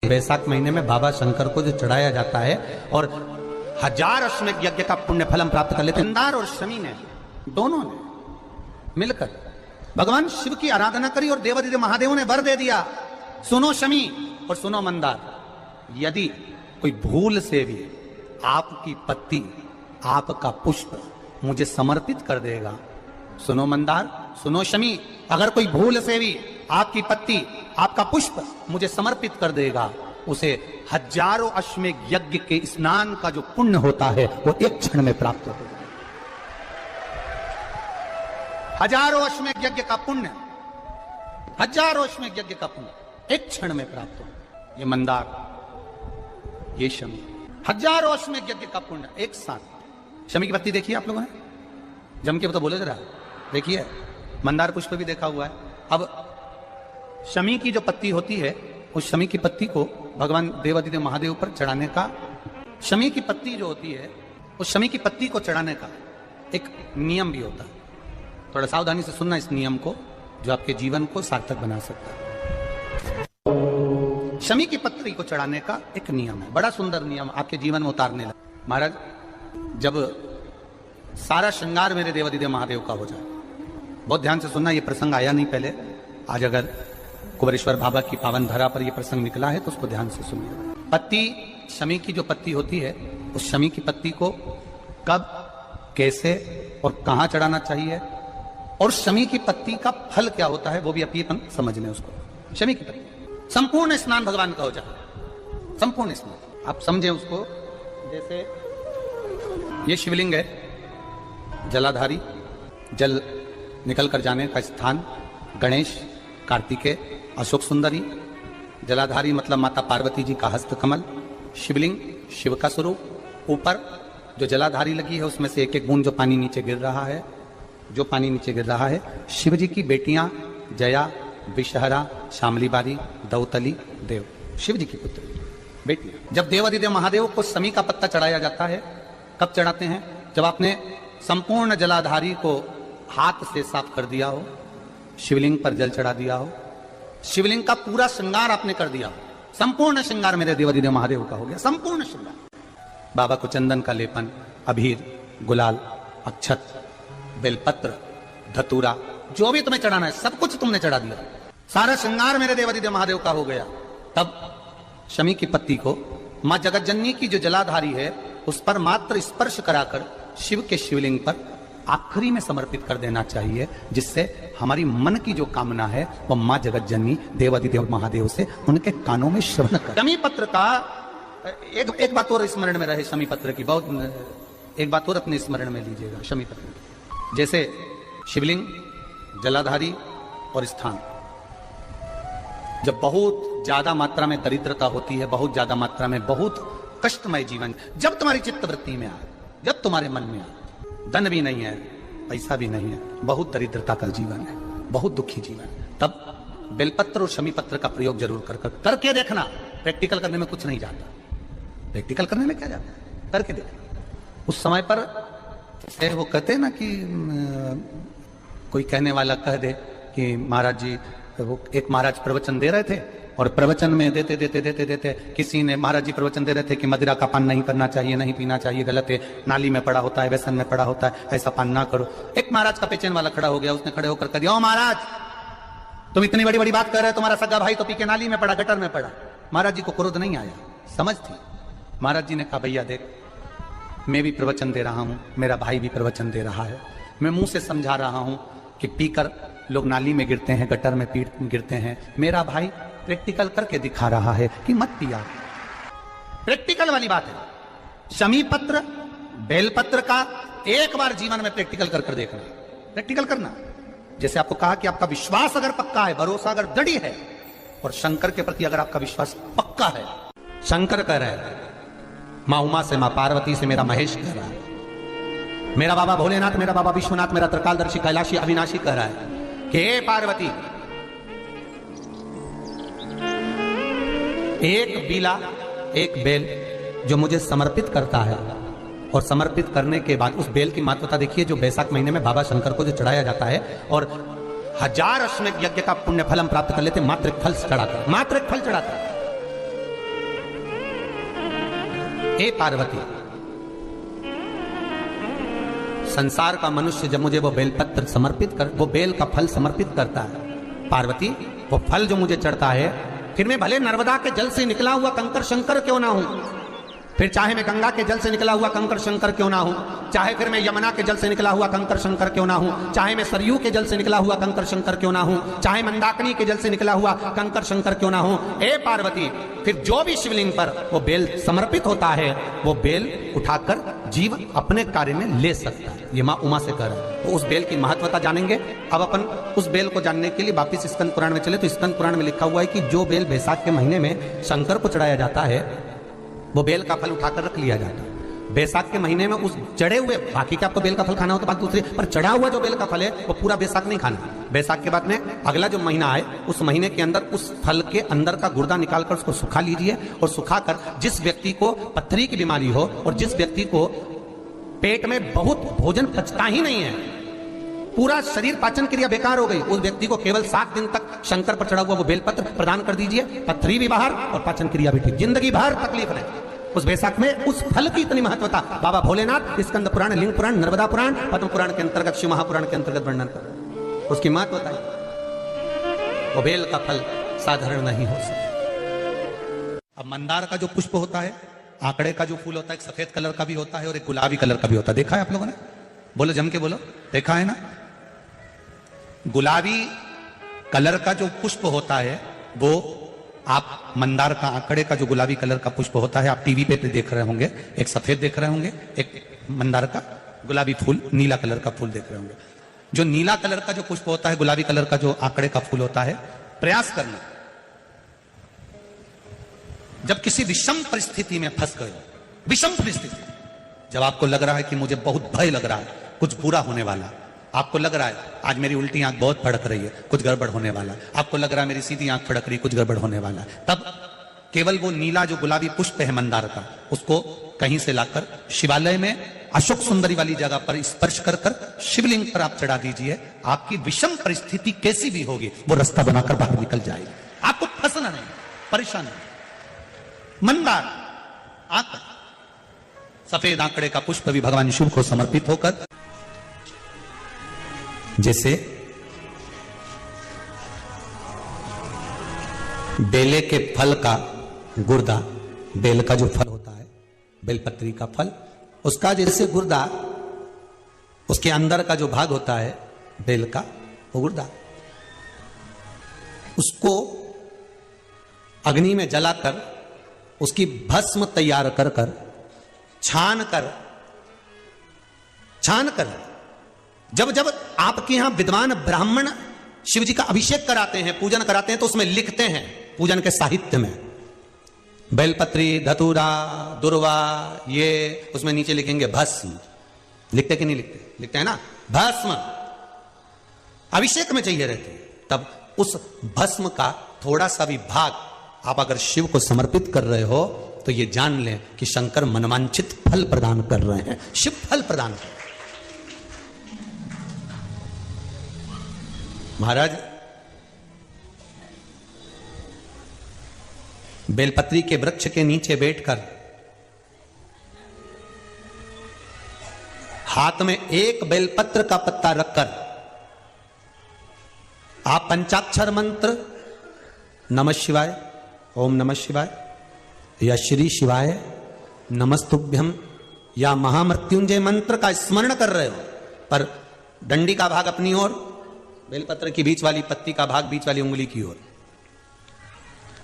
वैशाख महीने में बाबा शंकर को जो चढ़ाया जाता है और 1000 अश्वमेध यज्ञ का पुण्य फलम प्राप्त कर लेते हैं। मंदार और शमी ने दोनों ने मिलकर भगवान शिव की आराधना करी और देवादिदेव महादेव ने वर दे दिया, सुनो शमी और सुनो मंदार, यदि कोई भूल से भी आपकी पत्ती आपका पुष्प मुझे समर्पित कर देगा, सुनो मंदार सुनो शमी, अगर कोई भूल से भी आपकी पत्ती आपका पुष्प मुझे समर्पित कर देगा, उसे 1000 अश्वमेध यज्ञ के स्नान का जो पुण्य होता है वो एक क्षण में प्राप्त होगा। 1000 अश्वमेध यज्ञ का पुण्य, 1000 अश्वमेध यज्ञ का पुण्य एक क्षण में प्राप्त होगा। ये मंदार, ये शमी, 1000 अश्वमेध यज्ञ का पुण्य एक साथ। शमी की पत्ती देखिए आप लोगों ने, जम के तो बोले जरा, देखिए मंदार पुष्प भी देखा हुआ है। अब शमी की जो पत्ती होती है, उस शमी की पत्ती को भगवान देवादिदेव महादेव पर चढ़ाने का, शमी की पत्ती जो होती है उस शमी की पत्ती को चढ़ाने का एक नियम भी होता है। थोड़ा सावधानी से सुनना इस नियम को, जो आपके जीवन को सार्थक बना सकता है। शमी की पत्ती को चढ़ाने का एक नियम है, बड़ा सुंदर नियम, आपके जीवन में उतारने लगा। महाराज, जब सारा श्रृंगार मेरे देवादिदेव महादेव का हो जाए, बहुत ध्यान से सुनना, ये प्रसंग आया नहीं पहले, आज अगर कुबेरेश्वर बाबा की पावन धरा पर यह प्रसंग निकला है तो उसको ध्यान से सुनिए। पत्ती, शमी की जो पत्ती होती है, उस शमी की पत्ती को कब, कैसे और कहां चढ़ाना चाहिए, और शमी की पत्ती का फल क्या होता है वो भी अपन समझ लें उसको। शमी की पत्ती, संपूर्ण स्नान भगवान का हो जाए, संपूर्ण स्नान आप समझें उसको। जैसे ये शिवलिंग है, जलाधारी, जल निकल कर जाने का स्थान, गणेश, कार्तिकेय, अशोक सुंदरी, जलाधारी मतलब माता पार्वती जी का हस्त कमल, शिवलिंग शिव का स्वरूप, ऊपर जो जलाधारी लगी है उसमें से एक एक बूंद जो पानी नीचे गिर रहा है, जो पानी नीचे गिर रहा है, शिव जी की बेटियां जया, विषहरा, शामली बारी, दौतली, देव, शिव जी की पुत्री बेटियां। जब देवादिदेव महादेव को शमी का पत्ता चढ़ाया जाता है, कब चढ़ाते हैं, जब आपने संपूर्ण जलाधारी को हाथ से साफ कर दिया हो, शिवलिंग पर जल चढ़ा दिया हो, शिवलिंग का पूरा श्रृंगार आपने कर दिया हो, संपूर्ण श्रृंगार मेरे देवादिदेव महादेव का हो गया, संपूर्ण श्रृंगार। बाबा को चंदन का लेपन, अबीर, गुलाल, अक्षत, बेलपत्र, धतूरा, जो भी तुम्हें चढ़ाना है सब कुछ तुमने चढ़ा दिया, सारा श्रृंगार मेरे देवादिदेव महादेव का हो गया। तब शमी की पत्ती को मां जगतजननी की जो जलाधारी है उस पर मात्र स्पर्श कराकर शिव के शिवलिंग पर आखिरी में समर्पित कर देना चाहिए, जिससे हमारी मन की जो कामना है वो मां जगतजननी देवादिदेव महादेव से उनके कानों में श्रवण कर। शमी पत्र का एक बात और स्मरण में रहे, शमी पत्र की बहुत एक बात और अपने स्मरण में लीजिएगा। शमी पत्र जैसे शिवलिंग, जलाधारी और स्थान, जब बहुत ज्यादा मात्रा में दरिद्रता होती है, बहुत ज्यादा मात्रा में बहुत कष्टमय जीवन, जब तुम्हारी चित्तवृत्ति में आए, जब तुम्हारे मन में आए, धन भी नहीं है, पैसा भी नहीं है, बहुत दरिद्रता का जीवन है, बहुत दुखी जीवन, तब बेलपत्र और शमी पत्र का प्रयोग जरूर करके देखना। प्रैक्टिकल करने में कुछ नहीं जाता, प्रैक्टिकल करने में क्या जाता है, करके देखना। उस समय पर वो कहते हैं ना कि कोई कहने वाला कह दे कि महाराज जी, वो एक महाराज प्रवचन दे रहे थे और प्रवचन में देते देते देते देते किसी ने, महाराज जी प्रवचन दे रहे थे कि मदिरा का पान नहीं करना चाहिए, नहीं पीना चाहिए, गलत है, नाली में पड़ा होता है, व्यसन में पड़ा होता है, ऐसा पान ना करो। एक महाराज का पेचेन वाला खड़ा हो गया, उसने खड़े होकर कह दिया, ओ महाराज तुम इतनी बड़ी बड़ी बात कर रहे हो, तुम्हारा सगा भाई तो पी के नाली में पड़ा, गटर में पड़ा। महाराज जी को क्रोध नहीं आया, समझ थी। महाराज जी ने कहा, भैया देख, मैं भी प्रवचन दे रहा हूं, मेरा भाई भी प्रवचन दे रहा है, मैं मुंह से समझा रहा हूं कि पीकर लोग नाली में गिरते हैं, गटर में गिरते हैं, मेरा भाई प्रैक्टिकल करके दिखा रहा है कि मत पिया। प्रैक्टिकल वाली बात है। शमी पत्र, बेलपत्र का एक बार जीवन में प्रैक्टिकल कर देखना, प्रैक्टिकल करना। जैसे आपको कहा कि आपका विश्वास अगर पक्का है, भरोसा अगर दृढ़ है, और शंकर के प्रति अगर आपका विश्वास पक्का है, शंकर कह रहे हैं, मां उमा से, मां पार्वती से, मेरा महेश कह रहा है, मेरा बाबा भोलेनाथ, मेरा बाबा विश्वनाथ, मेरा त्रिकालदर्शी कैलाशी अविनाशी कह रहा है कि हे पार्वती, एक बीला, एक बेल जो मुझे समर्पित करता है, और समर्पित करने के बाद उस बेल की महत्वता देखिए, जो वैशाख महीने में बाबा शंकर को जो चढ़ाया जाता है, और 1000 अश्वमेध यज्ञ का पुण्य फल हम प्राप्त कर लेते, मात्र एक फल चढ़ाता है, मात्र एक फल चढ़ाता है। हे पार्वती, संसार का मनुष्य जब मुझे वो बेलपत्र समर्पित कर, वो बेल का फल समर्पित करता है, पार्वती वो फल जो मुझे चढ़ता है, फिर मैं भले नर्मदा के जल से निकला हुआ कंकर शंकर क्यों ना हूं, फिर चाहे मैं गंगा के जल से निकला हुआ कंकर शंकर क्यों ना हूं, चाहे फिर मैं यमुना के जल से निकला हुआ कंकर शंकर क्यों ना हूं, चाहे मैं सरयू के जल से निकला हुआ कंकर शंकर क्यों ना हूं, चाहे मंदाकिनी के जल से निकला हुआ कंकर शंकर क्यों ना हूं, हे पार्वती फिर जो भी शिवलिंग पर वो बेल समर्पित होता है, वो बेल उठाकर जीव अपने कार्य में ले सकता है। ये मां उमा से कह रहा है। तो उस बेल की महत्वता जानेंगे। अब अपन उस बेल को जानने के लिए वापिस स्कंद पुराण में चले, तो स्कंद पुराण में लिखा हुआ है कि जो बेल बैसाख के महीने में शंकर को चढ़ाया जाता है, वो बेल का फल उठाकर रख लिया जाता है। बैसाख के महीने में उस चढ़े हुए, बाकी का आपको बेल का फल खाना हो तो बात दूसरी, पर चढ़ा हुआ जो बेल का फल है वो पूरा बैसाख नहीं खाना। बैसाख के बाद में अगला जो महीना आए, उस महीने के अंदर उस फल के अंदर का गुर्दा निकालकर उसको सुखा लीजिए, और सुखाकर जिस व्यक्ति को पथरी की बीमारी हो और जिस व्यक्ति को पेट में बहुत भोजन पचता ही नहीं है, पूरा शरीर पाचन क्रिया बेकार हो गई, उस व्यक्ति को केवल 7 दिन तक शंकर पर चढ़ा हुआ वो बेलपत्र प्रदान कर दीजिए। पथरी भी बाहर और पाचन क्रिया भी ठीक, जिंदगी भर तकलीफ नहीं। उस बैसाख में उस फल की इतनी महत्वता बाबा भोलेनाथ स्कंद पुराण, लिंग पुराण, नर्मदा पुराण, पद्म पुराण के अंतर्गत, शिव महापुराण के अंतर्गत वर्णन कर उसकी महत्वता है। वो बेल का फल साधारण नहीं हो सकता। अब मंदार का जो पुष्प होता है, आंकड़े का जो फूल होता है, एक सफेद कलर का भी होता है और एक गुलाबी कलर का भी होता है। देखा है आप लोगों ने? बोलो जम के बोलो, देखा है ना? गुलाबी कलर का जो पुष्प होता है वो आप मंदार का, आंकड़े का जो गुलाबी कलर का पुष्प होता है, आप टीवी पे देख रहे होंगे, एक सफेद देख रहे होंगे, एक मंदार का गुलाबी फूल, नीला कलर का फूल देख रहे होंगे। जो नीला कलर का जो पुष्प होता है, गुलाबी कलर का जो आंकड़े का फूल होता है, प्रयास करना जब किसी विषम परिस्थिति में फंस गए, विषम परिस्थिति, जब आपको लग रहा है कि मुझे बहुत भय लग रहा है, कुछ बुरा होने वाला, आपको लग रहा है आज मेरी उल्टी आंख बहुत फड़क रही है, कुछ गड़बड़ होने वाला, आपको लग रहा है मेरी सीधी आंख फड़क रही, कुछ गड़बड़ होने वाला, तब केवल वो नीला जो गुलाबी पुष्प है मंदार का, उसको कहीं से लाकर शिवालय में अशोक सुंदरी वाली जगह पर स्पर्श कर कर शिवलिंग पर आप चढ़ा दीजिए। आपकी विषम परिस्थिति कैसी भी होगी वो रास्ता बनाकर बाहर निकल जाएगी, आपको फंसना नहीं, परेशान नहीं। मंदार आंकड़ा, सफेद आंकड़े का पुष्प भी भगवान शिव को समर्पित होकर, जैसे बेले के फल का गुर्दा, बेल का जो फल होता है, बेलपत्री का फल, उसका जैसे गुर्दा, उसके अंदर का जो भाग होता है बेल का, वो गुर्दा, उसको अग्नि में जलाकर उसकी भस्म तैयार कर कर छान कर जब जब आपके यहां विद्वान ब्राह्मण शिव जी का अभिषेक कराते हैं, पूजन कराते हैं, तो उसमें लिखते हैं पूजन के साहित्य में बेलपत्री, धतूरा, दुर्वा, ये उसमें नीचे लिखेंगे भस्म। लिखते कि नहीं लिखते? लिखते हैं ना, भस्म अभिषेक में चाहिए रहते हैं। तब उस भस्म का थोड़ा सा भी भाग आप अगर शिव को समर्पित कर रहे हो तो ये जान लें कि शंकर मनवांछित फल प्रदान कर रहे हैं, शिव फल प्रदान कर रहे हैं। महाराज बेलपत्री के वृक्ष के नीचे बैठकर हाथ में एक बेलपत्र का पत्ता रखकर आप पंचाक्षर मंत्र नमः शिवाय, ओम नमः शिवाय, या श्री शिवाय नमस्तुभ्यम, या महामृत्युंजय मंत्र का स्मरण कर रहे हो, पर डंडी का भाग अपनी ओर, बेलपत्र की बीच वाली पत्ती का भाग बीच वाली उंगली की ओर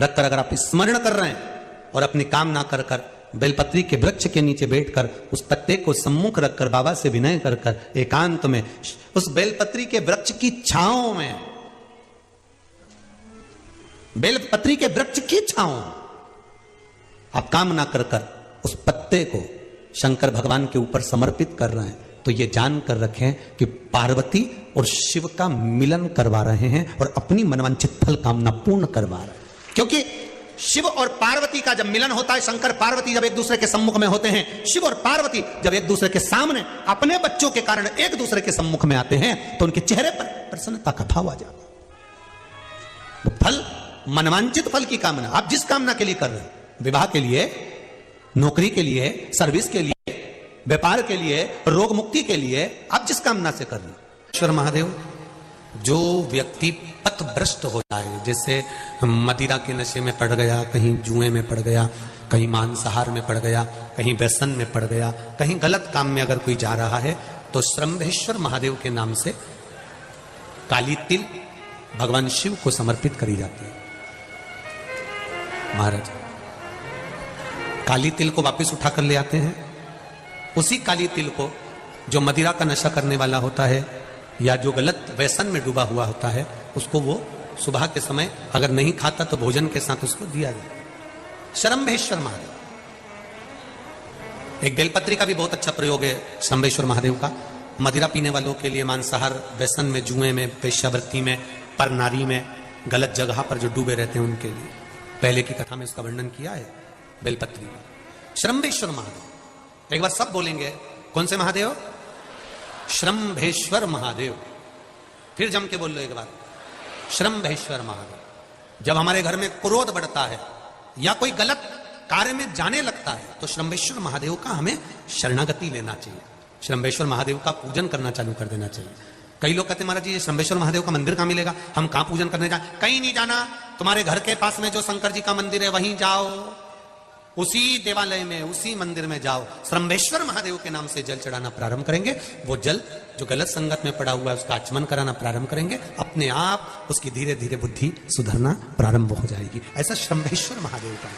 रखकर अगर आप स्मरण कर रहे हैं और अपनी कामना कर कर बेलपत्री के वृक्ष के नीचे बैठकर उस पत्ते को सम्मुख रखकर बाबा से विनय कर कर एकांत में उस बेलपत्री के वृक्ष की छांव में, बेलपत्री के वृक्ष की छांव आप कामना कर कर उस पत्ते को शंकर भगवान के ऊपर समर्पित कर रहे हैं, तो ये जानकर रखें कि पार्वती और शिव का मिलन करवा रहे हैं और अपनी मनवांछित फल कामना पूर्ण करवा रहे हैं। क्योंकि शिव और पार्वती का जब मिलन होता है, शंकर पार्वती जब एक दूसरे के सम्मुख में होते हैं, शिव और पार्वती जब एक दूसरे के सामने अपने बच्चों के कारण एक दूसरे के सम्मुख में आते हैं, तो उनके चेहरे पर प्रसन्नता का भाव आ जाता है। फल, मनवांछित फल की कामना आप जिस कामना के लिए कर रहे हैं, विवाह के लिए नौकरी के लिए, सर्विस के लिए, व्यापार के लिए, रोग मुक्ति के लिए, आप जिस कामना से कर लो। ईश्वर महादेव, जो व्यक्ति पथभ्रष्ट हो जाए, जैसे मदिरा के नशे में पड़ गया, कहीं जुए में पड़ गया, कहीं मांसाहार में पड़ गया, कहीं व्यसन में पड़ गया, कहीं गलत काम में अगर कोई जा रहा है, तो श्रम्भेश्वर महादेव के नाम से काली तिल भगवान शिव को समर्पित करी जाती है। महाराज काली तिल को वापस उठाकर ले आते हैं। उसी काली तिल को जो मदिरा का नशा करने वाला होता है या जो गलत व्यसन में डूबा हुआ होता है, उसको वो सुबह के समय अगर नहीं खाता तो भोजन के साथ उसको दिया जाए। श्रम्भेश्वर महादेव। एक बेलपत्री का भी बहुत अच्छा प्रयोग है श्रम्भेश्वर महादेव का, मदिरा पीने वालों के लिए, मांसाहार, व्यसन में, जुए में, वेश्यावृत्ति में, पर नारी में, गलत जगह पर जो डूबे रहते हैं उनके लिए। पहले की कथा में इसका वर्णन किया है बेलपत्री में। श्रम्भेश्वर महादेव, एक बार सब बोलेंगे, कौन से महादेव? श्रम्भेश्वर महादेव। फिर जम के बोल लो एक बार, श्रम्भेश्वर महादेव। जब हमारे घर में क्रोध बढ़ता है या कोई गलत कार्य में जाने लगता है तो श्रम्भेश्वर महादेव का हमें शरणागति लेना चाहिए, श्रम्भेश्वर महादेव का पूजन करना चालू कर देना चाहिए। कई लोग कहते हैं महाराज जी श्रम्भेश्वर महादेव का मंदिर कहाँ मिलेगा, हम कहाँ पूजन करने जाए? कहीं नहीं जाना, तुम्हारे घर के पास में जो शंकर जी का मंदिर है वहीं जाओ, उसी देवालय में, उसी मंदिर में जाओ, श्रम्भेश्वर महादेव के नाम से जल चढ़ाना प्रारंभ करेंगे। वो जल जो गलत संगत में पड़ा हुआ है उसका आचमन कराना प्रारंभ करेंगे, अपने आप उसकी धीरे धीरे बुद्धि सुधरना प्रारंभ हो जाएगी। ऐसा श्रम्भेश्वर महादेव का